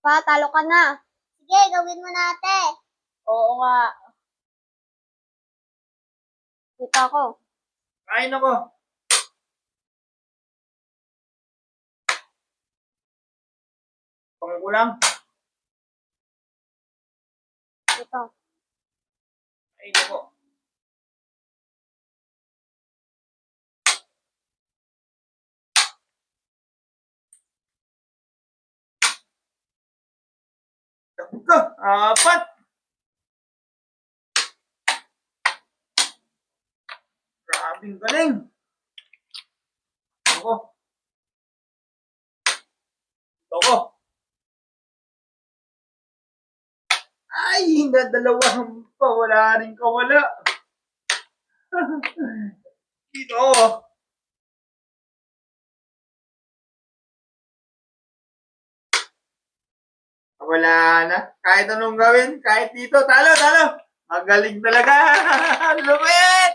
Pa, talo ka na. Sige, gawin mo na ate. Oo nga. Dito ako. Kain ako. Pangkulang. Dito. Kain ako. Ka, apat. Grabing galing. Ako. Ako. Ay, nadalawahan pa. Wala rin kawala. Dito ako. Wala na. Kahit anong gawin, kahit dito, talo, talo. Magaling talaga. Lupit!